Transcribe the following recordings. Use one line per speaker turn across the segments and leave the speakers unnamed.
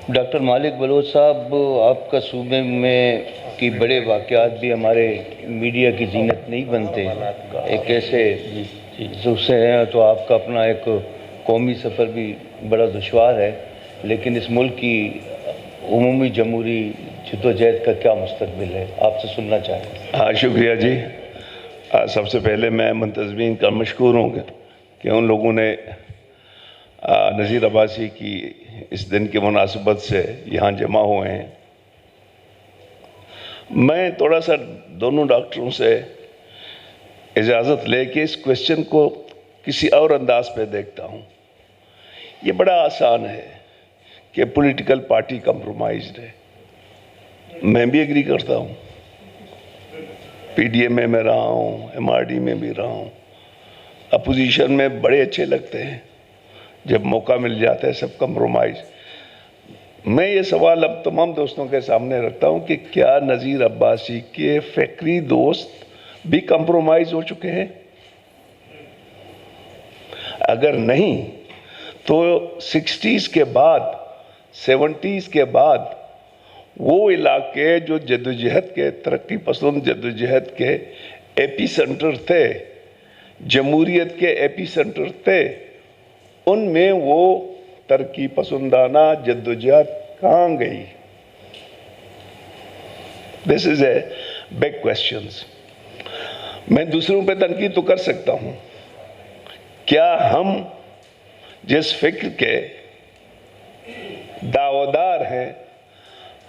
Doctor مالک بلوچ صاحب، آپ کا صوبے میں کی بڑے واقعات بھی ہمارے میڈیا کی زینت نہیں بنتے، ایک ایسے سے ہیں تو آپ کا اپنا ایک قومی سفر بھی بڑا دشوار ہے، لیکن اس ملک کی عمومی جمہوری جدوجہد کا کیا مستقبل ہے، آپ سے سننا چاہیں۔
ہاں، شکریہ جی۔ سب سے پہلے میں منتظمین کا مشکور ہوں کہ ان لوگوں نے نذیر عباسی کی اس دن کی مناسبت سے یہاں جمع ہوئے ہیں۔ میں تھوڑا سا دونوں ڈاکٹروں سے اجازت لے کے اس کویسچن کو کسی اور انداز پہ دیکھتا ہوں۔ یہ بڑا آسان ہے کہ پولیٹیکل پارٹی کمپرومائزڈ ہے، میں بھی ایگری کرتا ہوں۔ پی ڈی ایم میں رہا ہوں، ایم آر ڈی میں بھی رہا ہوں، اپوزیشن میں بڑے اچھے لگتے ہیں، جب موقع مل جاتا ہے سب کمپرومائز۔ میں یہ سوال اب تمام دوستوں کے سامنے رکھتا ہوں کہ کیا نذیر عباسی کے فکری دوست بھی کمپرومائز ہو چکے ہیں؟ اگر نہیں تو سکسٹیز کے بعد، سیونٹیز کے بعد وہ علاقے جو جدوجہد کے، ترقی پسند جدوجہد کے ایپی سینٹر تھے، جمہوریت کے ایپی سینٹر تھے، ان میں وہ ترقی پسندانہ جدوجہد کہاں گئی؟ This is a big question۔ میں دوسروں پہ تنقید تو کر سکتا ہوں، کیا ہم جس فکر کے دعویدار ہیں،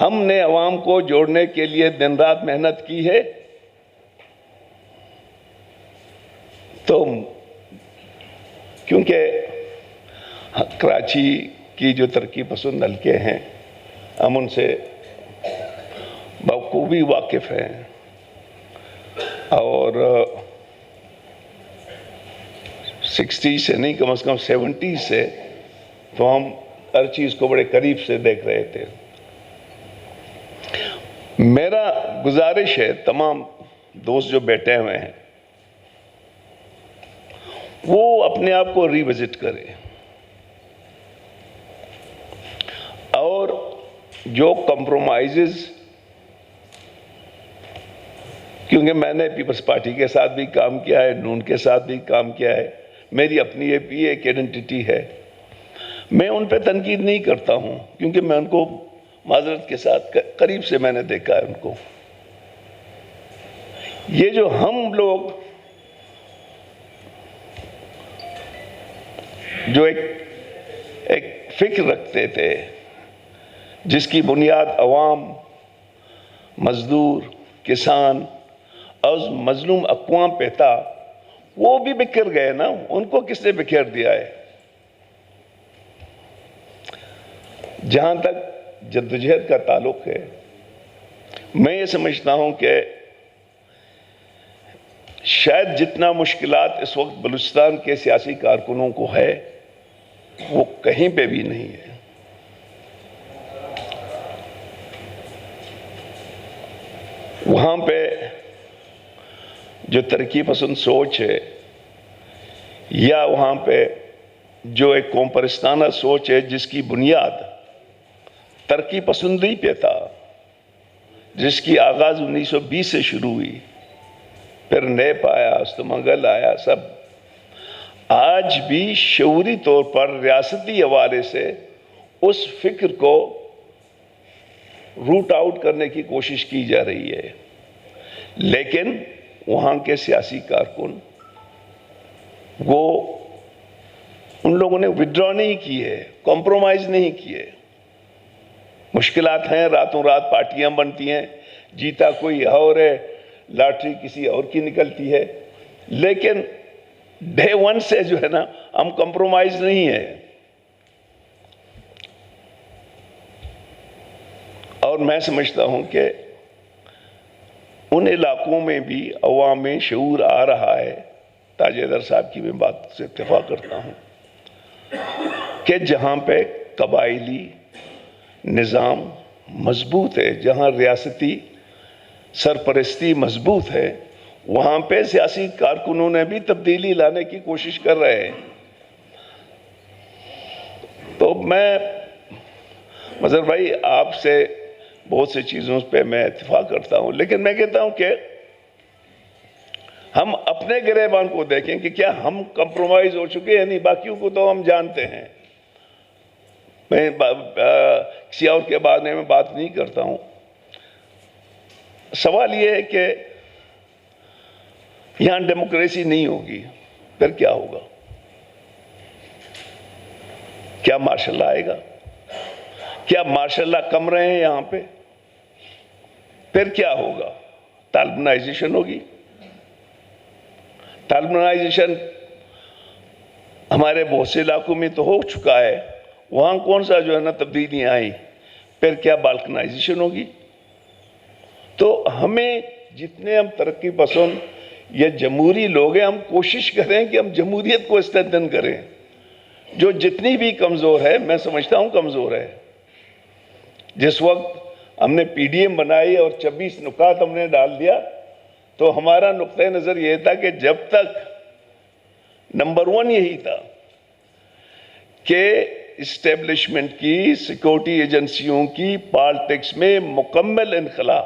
ہم نے عوام کو جوڑنے کے لیے دن رات محنت کی ہے؟ تو کیونکہ کراچی کی جو ترقی پسند حلقے ہیں، ہم ان سے بخوبی واقف ہیں، اور سکسٹی سے نہیں، کم از کم 70 سے تو ہم ہر چیز کو بڑے قریب سے دیکھ رہے تھے۔ میرا گزارش ہے تمام دوست جو بیٹھے ہوئے ہیں، وہ اپنے آپ کو ری وزٹ کریں، اور جو کمپرومائزز، کیونکہ میں نے پیپلز پارٹی کے ساتھ بھی کام کیا ہے، نون کے ساتھ بھی کام کیا ہے، میری اپنی ایک ایڈنٹیٹی ہے، میں ان پہ تنقید نہیں کرتا ہوں، کیونکہ میں ان کو معذرت کے ساتھ قریب سے میں نے دیکھا ہے ان کو۔ یہ جو ہم لوگ جو ایک فکر رکھتے تھے، جس کی بنیاد عوام، مزدور، کسان اور مظلوم اقوام پہ تھا، وہ بھی بکھر گئے نا۔ ان کو کس نے بکھیر دیا ہے؟ جہاں تک جدوجہد کا تعلق ہے، میں یہ سمجھتا ہوں کہ شاید جتنا مشکلات اس وقت بلوچستان کے سیاسی کارکنوں کو ہے، وہ کہیں پہ بھی نہیں ہے۔ وہاں پہ جو ترقی پسند سوچ ہے، یا وہاں پہ جو ایک قوم پرستانہ سوچ ہے، جس کی بنیاد ترقی پسندی پہ تھا، جس کی آغاز 1920 سے شروع ہوئی، پھر نیپ آیا، استمنگل آیا، سب آج بھی شعوری طور پر ریاستی حوالے سے اس فکر کو روٹ آؤٹ کرنے کی کوشش کی جا رہی ہے، لیکن وہاں کے سیاسی کارکن وہ ان لوگوں نے وڈرا نہیں کی ہے، کمپرومائز نہیں کیے۔ مشکلات ہیں، راتوں رات پارٹیاں بنتی ہیں، جیتا کوئی اور ہے، لاٹری کسی اور کی نکلتی ہے، لیکن ڈے ون سے جو ہے نا، ہم کمپرومائز نہیں ہیں۔ اور میں سمجھتا ہوں کہ ان علاقوں میں بھی عوام میں شعور آ رہا ہے۔ تاج حیدر صاحب کی میں بات سے اتفاق کرتا ہوں کہ جہاں پہ قبائلی نظام مضبوط ہے، جہاں ریاستی سرپرستی مضبوط ہے، وہاں پہ سیاسی کارکنوں نے بھی تبدیلی لانے کی کوشش کر رہے ہیں۔ تو میں مظہر بھائی آپ سے بہت سی چیزوں پہ میں اتفاق کرتا ہوں، لیکن میں کہتا ہوں کہ ہم اپنے گریبان کو دیکھیں کہ کیا ہم کمپرومائز ہو چکے ہیں، نہیں باقیوں کو تو ہم جانتے ہیں. میں کسی اور کے بارے میں بات نہیں کرتا ہوں. سوال یہ ہے کہ یہاں ڈیموکریسی نہیں ہوگی پھر کیا ہوگا؟ کیا مارشل لا آئے گا؟ کیا مارشل لا کم رہے ہیں یہاں پہ؟ پھر کیا ہوگا؟ طالبانائزیشن ہوگی. طالبانائزیشن ہمارے بہت سے علاقوں میں تو ہو چکا ہے، وہاں کون سا جو ہے نا تبدیلیاں آئی. پھر کیا بالکنائزیشن ہوگی؟ تو ہمیں جتنے ہم ترقی پسند یا جمہوری لوگ ہیں، ہم کوشش کریں کہ ہم جمہوریت کو استحدن کریں. جو جتنی بھی کمزور ہے، میں سمجھتا ہوں کمزور ہے. جس وقت ہم نے پی ڈی ایم بنائی اور 26 نکات ہم نے ڈال دیا، تو ہمارا نقطہ نظر یہ تھا کہ جب تک نمبر 1 یہی تھا کہ اسٹیبلشمنٹ کی، سیکورٹی ایجنسیوں کی پالیٹکس میں مکمل انخلا،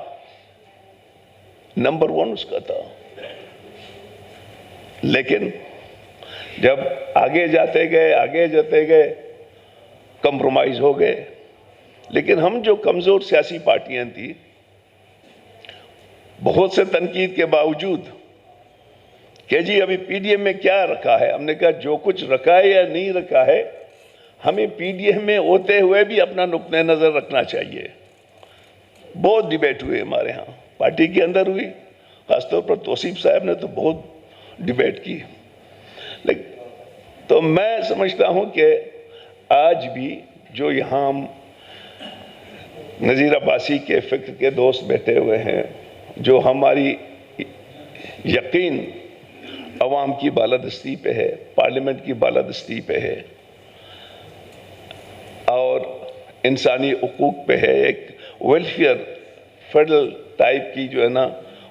نمبر 1 اس کا تھا. لیکن جب آگے جاتے گئے کمپرومائز ہو گئے. لیکن ہم جو کمزور سیاسی پارٹیاں تھیں، بہت سے تنقید کے باوجود کہ جی ابھی پی ڈی ایم میں کیا رکھا ہے، ہم نے کہا جو کچھ رکھا ہے یا نہیں رکھا ہے، ہمیں پی ڈی ایم میں ہوتے ہوئے بھی اپنا نقطہ نظر رکھنا چاہیے. بہت ڈیبیٹ ہوئے ہمارے ہاں، پارٹی کے اندر ہوئی، خاص طور پر توصیف صاحب نے تو بہت ڈیبیٹ کی. تو میں سمجھتا ہوں کہ آج بھی جو یہاں نذیر عباسی کے فکر کے دوست بیٹھے ہوئے ہیں، جو ہماری یقین عوام کی بالادستی پہ ہے، پارلیمنٹ کی بالادستی پہ ہے اور انسانی حقوق پہ ہے، ایک ویلفیئر فیڈرل ٹائپ کی جو ہے نا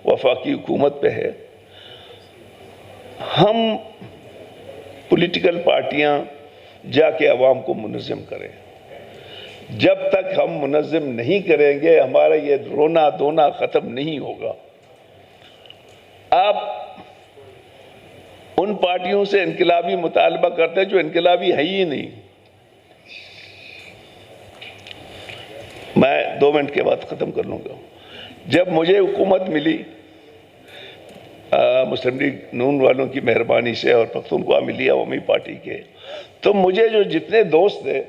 وفاقی حکومت پہ ہے. ہم پولیٹیکل پارٹیاں جا کے عوام کو منظم کریں. جب تک ہم منظم نہیں کریں گے، ہمارا یہ رونا دھونا ختم نہیں ہوگا. آپ ان پارٹیوں سے انقلابی مطالبہ کرتے ہیں جو انقلابی ہے ہی نہیں. میں 2 منٹ کے بعد ختم کر لوں گا. جب مجھے حکومت ملی مسلم لیگ نون والوں کی مہربانی سے اور پختونخوا ملی عوامی پارٹی کے، تو مجھے جو جتنے دوست تھے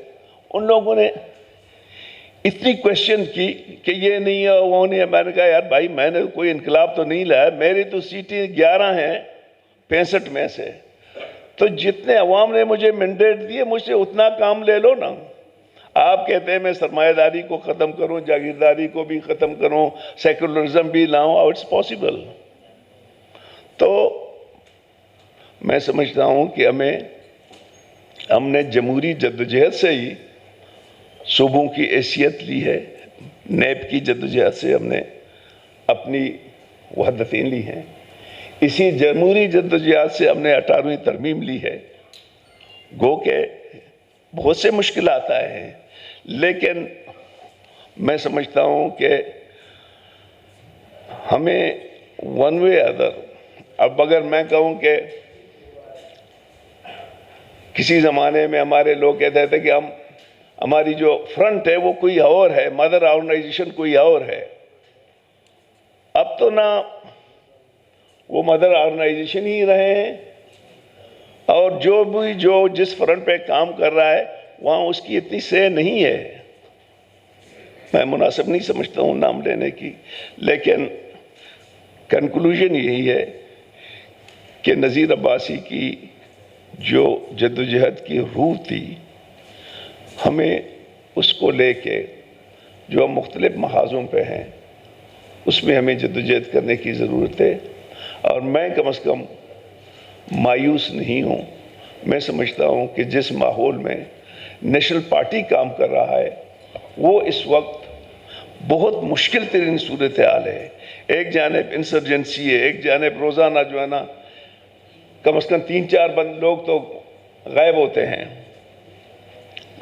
ان لوگوں نے اتنی کوشچن کی کہ یہ نہیں ہے وہ نہیں ہے. میں نے کہا یار بھائی میں نے کوئی انقلاب تو نہیں لایا، میری تو سیٹیں 11 ہیں 65 میں سے. تو جتنے عوام نے مجھے مینڈیٹ دیے مجھ سے اتنا کام لے لو نا. آپ کہتے ہیں میں سرمایہ داری کو ختم کروں، جاگیرداری کو بھی ختم کروں، سیکولرزم بھی لاؤں، اور اٹس پاسبل. تو میں سمجھتا ہوں کہ ہم نے جمہوری جدوجہد سے ہی صوبوں کی حیثیت لی ہے. نیب کی جدوجہد سے ہم نے اپنی وحدتیں لی ہیں. اسی جمہوری جدوجہد سے ہم نے 18ویں ترمیم لی ہے. گو کہ بہت سے مشکلات آئے ہیں، لیکن میں سمجھتا ہوں کہ ہمیں ون وے ادر، اب اگر میں کہوں کہ کسی زمانے میں ہمارے لوگ کہتے تھے کہ ہماری جو فرنٹ ہے وہ کوئی اور ہے، مدر آرگنائزیشن کوئی اور ہے. اب تو نہ وہ مدر آرگنائزیشن ہی رہے ہیں، اور جو جس فرنٹ پہ کام کر رہا ہے وہاں اس کی اتنی سے نہیں ہے. میں مناسب نہیں سمجھتا ہوں نام لینے کی، لیکن کنکلوژن یہی ہے کہ نذیر عباسی کی جو جدوجہد کی روح تھی، ہمیں اس کو لے کے جو ہم مختلف محاذوں پہ ہیں اس میں ہمیں جدوجہد کرنے کی ضرورت ہے. اور میں کم از کم مایوس نہیں ہوں. میں سمجھتا ہوں کہ جس ماحول میں نیشنل پارٹی کام کر رہا ہے وہ اس وقت بہت مشکل ترین صورتحال ہے. ایک جانب انسرجنسی ہے، ایک جانب روزانہ جو ہے نا کم از کم 3-4 لوگ تو غائب ہوتے ہیں.